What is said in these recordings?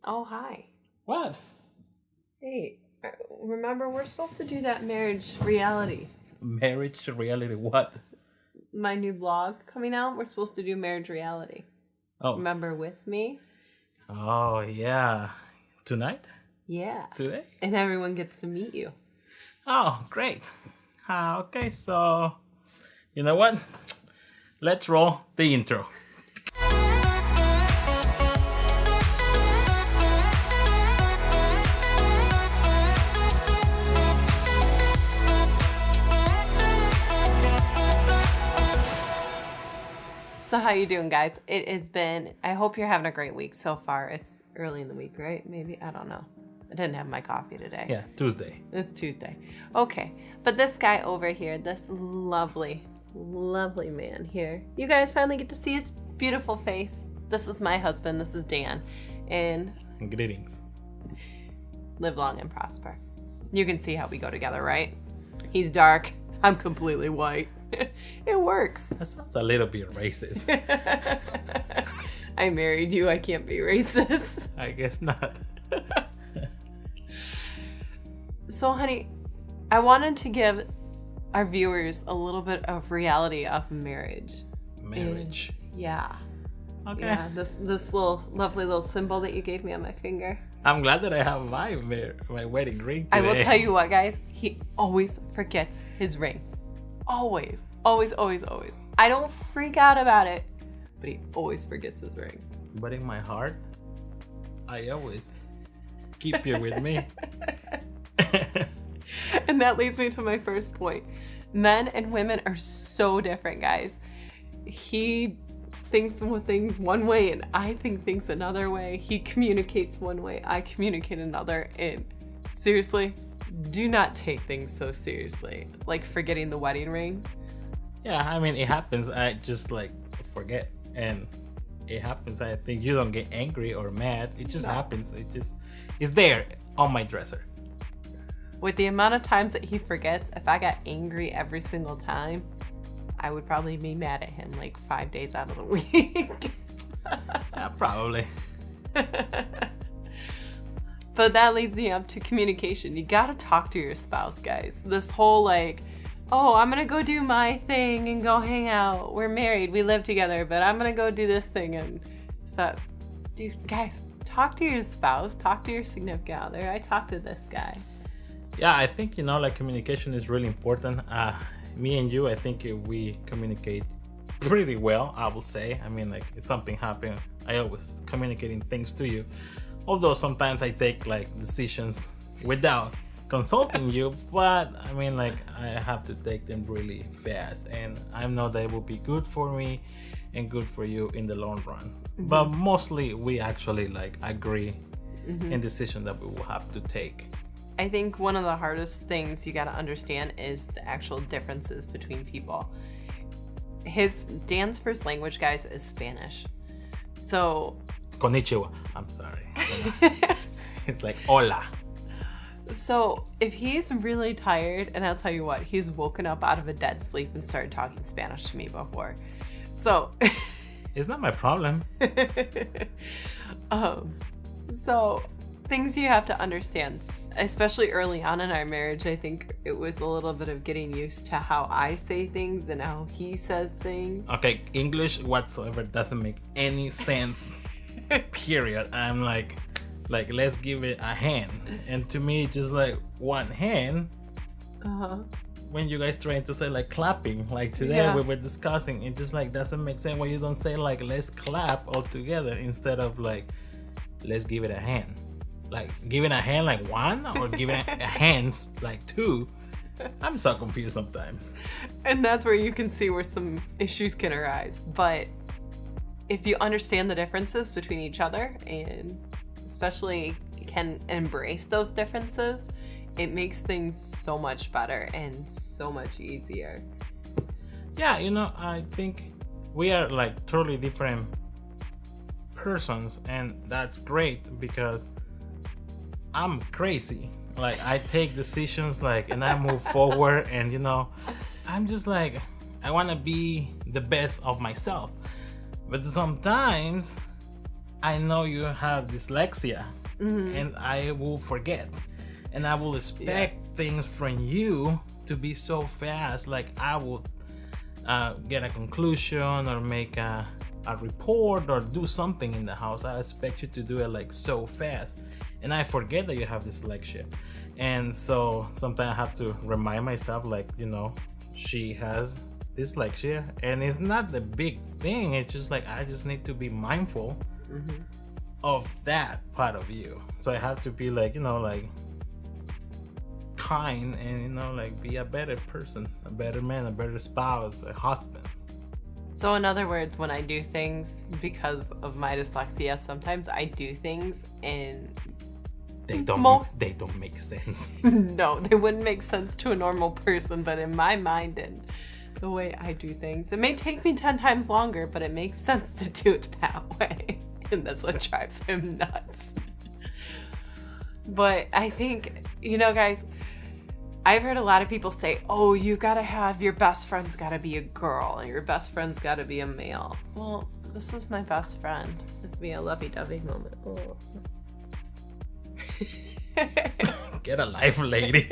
Oh, hi. What? Hey, remember we're supposed to do that marriage reality. Marriage reality? What? My new blog coming out, we're supposed to do marriage reality. Oh. Remember with me? Oh, yeah. Tonight? Yeah. Today? And everyone gets to meet you. Oh, great. Okay, so you know what? Let's roll the intro. So how you doing, guys? It has been, I hope you're having a great week so far. It's early in the week, right? Maybe, I don't know. I didn't have my coffee today. Yeah, Tuesday. It's Tuesday. Okay. But this guy over here, this lovely, lovely man here, you guys finally get to see his beautiful face. This is my husband. This is Dan. And Greetings. live long and prosper. You can see how we go together, right? He's dark. I'm completely white. It works. That sounds a little bit racist. I married you. I can't be racist. I guess not. So, honey, I wanted to give our viewers a little bit of reality of marriage. Marriage. Yeah. Okay. Yeah, this little lovely little symbol that you gave me on my finger. I'm glad that I have my wedding ring today. I will tell you what, guys. He always forgets his ring. Always. Always, always, always. I don't freak out about it, but he always forgets his ring. But in my heart, I always keep you with me. And that leads me to my first point. Men and women are so different, guys. He thinks things one way and I think things another way. He communicates one way, I communicate another. And seriously, do not take things so seriously. Like forgetting the wedding ring. Yeah, I mean, it happens. I just forget. And it happens. I think you don't get angry or mad. It just happens. It's there on my dresser. With the amount of times that he forgets, if I got angry every single time, I would probably be mad at him 5 days out of the week. Yeah, probably. But that leads me up to communication. You gotta talk to your spouse, guys. This whole oh, I'm gonna go do my thing and go hang out. We're married, we live together, but I'm gonna go do this thing and stuff. Dude, guys, talk to your spouse, talk to your significant other. I talk to this guy. Yeah, I think, communication is really important. Me and you, I think we communicate pretty well, I will say. I mean, if something happened, I always communicating things to you. Although sometimes I take decisions without consulting you, but I mean, I have to take them really fast, and I know that it will be good for me and good for you in the long run. Mm-hmm. But mostly we actually agree in decision that we will have to take. I think one of the hardest things you got to understand is the actual differences between people. Dan's first language, guys, is Spanish. So Konnichiwa. I'm sorry. It's hola. So if he's really tired, and I'll tell you what, he's woken up out of a dead sleep and started talking Spanish to me before. So it's not my problem. So things you have to understand, especially early on in our marriage, I think it was a little bit of getting used to how I say things and how he says things. Okay, English whatsoever doesn't make any sense. Period. I'm like let's give it a hand, and to me just one hand. When you guys trying to say clapping, today we were discussing, it just doesn't make sense when you don't say let's clap all together instead of let's give it a hand. Giving a hand one, or giving a hands two. I'm so confused sometimes. And that's where you can see where some issues can arise. But if you understand the differences between each other, and especially can embrace those differences, it makes things so much better and so much easier. Yeah, I think we are totally different persons, and that's great because I'm crazy. I take decisions and I move forward, and I'm just I want to be the best of myself. But sometimes I know you have dyslexia, and I will forget, and I will expect things from you to be so fast. Like I will get a conclusion or make a report or do something in the house. I expect you to do it like so fast, and I forget that you have dyslexia. And so sometimes I have to remind myself, like, she has dyslexia, and it's not the big thing. It's just like I just need to be mindful of that part of you. So I have to be like, like kind, and like be a better person, a better man, a better spouse, a husband. So in other words, when I do things because of my dyslexia, sometimes I do things and they don't make sense. No, they wouldn't make sense to a normal person, but in my mind and the way I do things, it may take me 10 times longer, but it makes sense to do it that way. And that's what drives him nuts. But I think, guys, I've heard a lot of people say, oh, you gotta have your best friend's gotta be a girl and your best friend's gotta be a male. Well, this is my best friend. It'd be a lovey-dovey moment. Oh. Get a life, lady.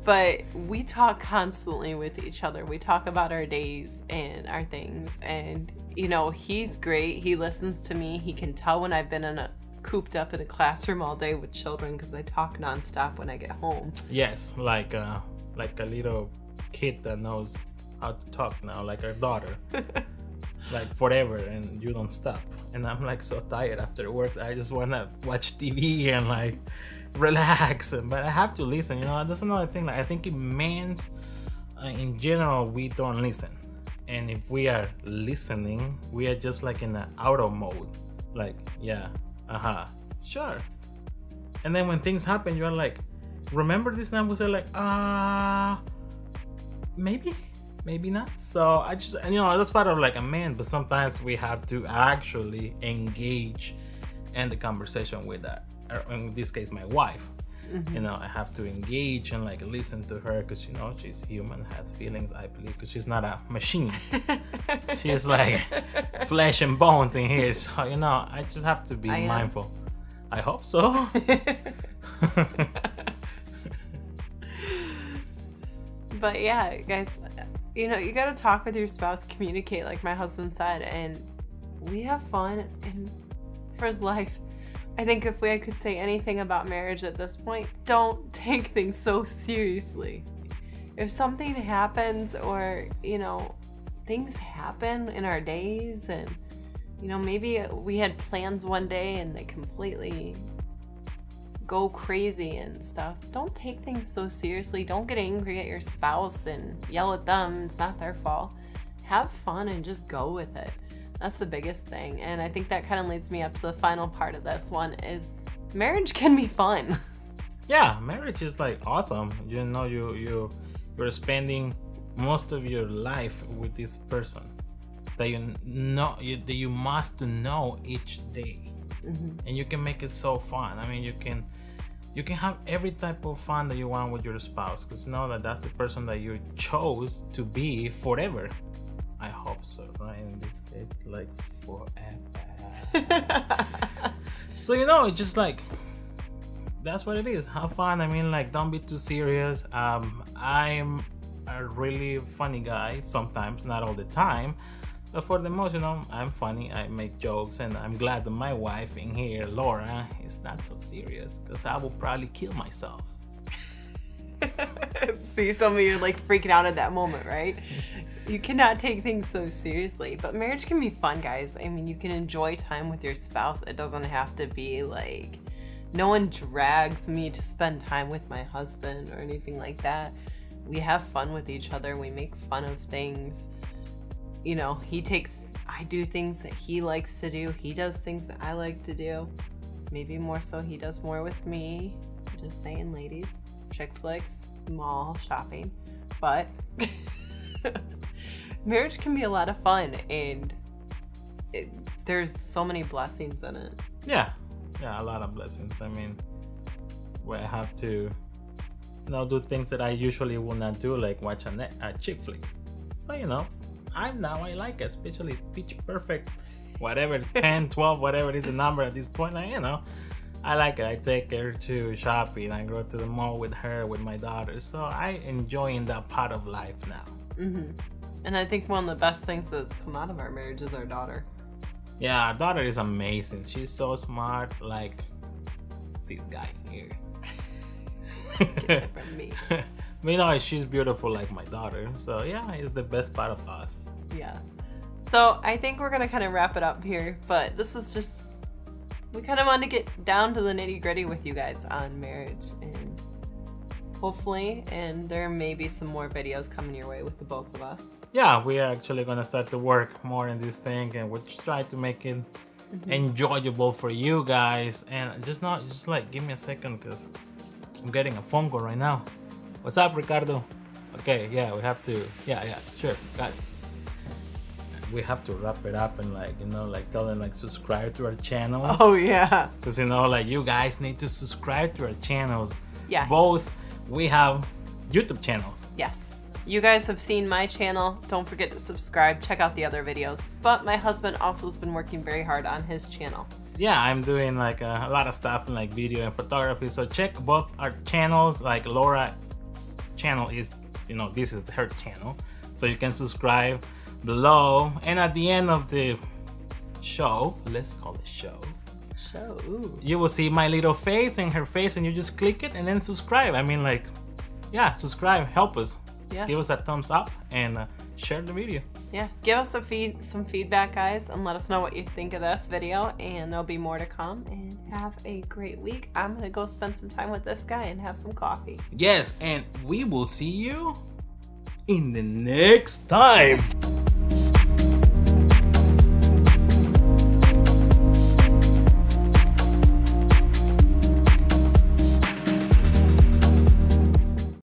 But we talk constantly with each other. We talk about our days and our things. And, he's great. He listens to me. He can tell when I've been cooped up in a classroom all day with children because I talk nonstop when I get home. Yes, like a little kid that knows how to talk now, like our daughter. Like forever, and you don't stop. And I'm like so tired after work. I just want to watch TV and like relax. But I have to listen. That's another thing. Like I think in men's, in general, we don't listen. And if we are listening, we are just like in an auto mode. Like, yeah, sure. And then when things happen, you're like, remember this time? We say like, maybe not. So I just, that's part of like a man, but sometimes we have to actually engage in the conversation with that, or in this case, my wife. I have to engage and like listen to her because she's human, has feelings, I believe, because she's not a machine. She's like flesh and bones in here. So I just have to be mindful. I hope so. But yeah, guys, you gotta talk with your spouse, communicate, like my husband said, and we have fun and for life. I think if I could say anything about marriage at this point, don't take things so seriously. If something happens or, things happen in our days and, maybe we had plans one day and they completely go crazy and stuff, don't take things so seriously. Don't get angry at your spouse and yell at them. It's not their fault. Have fun and just go with it. That's the biggest thing. And I think that kind of leads me up to the final part of this one is marriage can be fun. Yeah, marriage is like awesome. You're spending most of your life with this person that you must know each day. And you can make it so fun. I mean, you can have every type of fun that you want with your spouse because that's the person that you chose to be forever. I hope so, right? In this case, like forever. So it's just like that's what it is. Have fun. I mean, like, don't be too serious. I'm a really funny guy sometimes, not all the time. But for the most, I'm funny. I make jokes, and I'm glad that my wife in here, Laura, is not so serious because I will probably kill myself. See, some of you are like freaking out at that moment, right? You cannot take things so seriously, but marriage can be fun, guys. I mean, you can enjoy time with your spouse. It doesn't have to be like, no one drags me to spend time with my husband or anything like that. We have fun with each other. We make fun of things. I do things that he likes to do. He does things that I like to do. Maybe more so he does more with me. Just saying, ladies. Chick flicks, mall shopping. But marriage can be a lot of fun, and there's so many blessings in it. Yeah, a lot of blessings. I mean, where I have to do things that I usually would not do, like watch a chick flick. But I like it, especially Pitch Perfect, whatever 10, 12, whatever is the number at this point. I like it. I take her to shopping. I go to the mall with her, with my daughter. So I enjoying that part of life now. And I think one of the best things that's come out of our marriage is our daughter. Yeah, our daughter is amazing. She's so smart, like this guy here. Get it from me. But she's beautiful like my daughter. So yeah, it's the best part of us. Yeah. So I think we're gonna kind of wrap it up here, but this is just, we kind of wanted to get down to the nitty gritty with you guys on marriage, and hopefully, and there may be some more videos coming your way with the both of us. Yeah, we are actually gonna start to work more in this thing, and we'll try to make it enjoyable for you guys. And just give me a second, because I'm getting a phone call right now. What's up, Ricardo? Okay, yeah, we have to. Yeah, sure, got it. We have to wrap it up and tell them subscribe to our channels. Oh yeah. Because you guys need to subscribe to our channels. Yeah. Both we have YouTube channels. Yes. You guys have seen my channel. Don't forget to subscribe. Check out the other videos. But my husband also has been working very hard on his channel. Yeah, I'm doing a lot of stuff in video and photography. So check both our channels. Laura channel is, this is her channel. So you can subscribe below. And at the end of the show, let's call it show. Ooh. You will see my little face and her face, and you just click it and then subscribe. Subscribe, help us. Yeah. Give us a thumbs up and share the video. Yeah, give us some feedback, guys, and let us know what you think of this video, and there'll be more to come. And have a great week. I'm gonna go spend some time with this guy and have some coffee. Yes, and we will see you in the next time.